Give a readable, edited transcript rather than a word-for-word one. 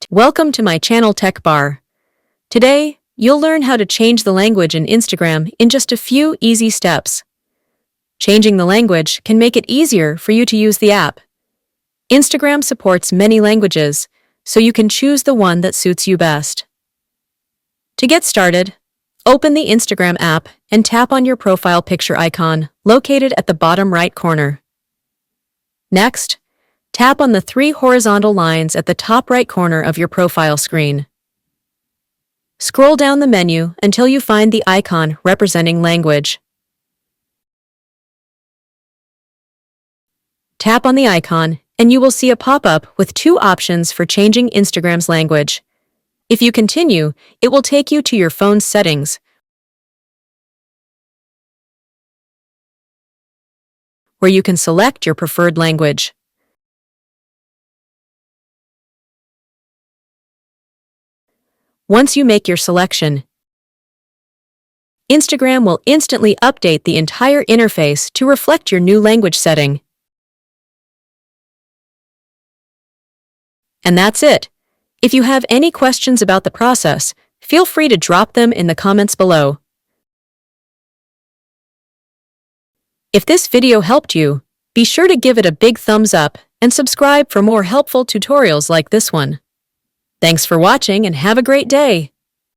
Welcome to my channel Tech Bar. Today, you'll learn how to change the language in Instagram in just a few easy steps. Changing the language can make it easier for you to use the app. Instagram supports many languages, so you can choose the one that suits you best. To get started, open the Instagram app and tap on your profile picture icon located at the bottom right corner. Next, tap on the three horizontal lines at the top right corner of your profile screen. Scroll down the menu until you find the icon representing language. Tap on the icon and you will see a pop-up with two options for changing Instagram's language. If you continue, it will take you to your phone's settings, where you can select your preferred language. Once you make your selection, Instagram will instantly update the entire interface to reflect your new language setting. And that's it. If you have any questions about the process, feel free to drop them in the comments below. If this video helped you, be sure to give it a big thumbs up and subscribe for more helpful tutorials like this one. Thanks for watching and have a great day!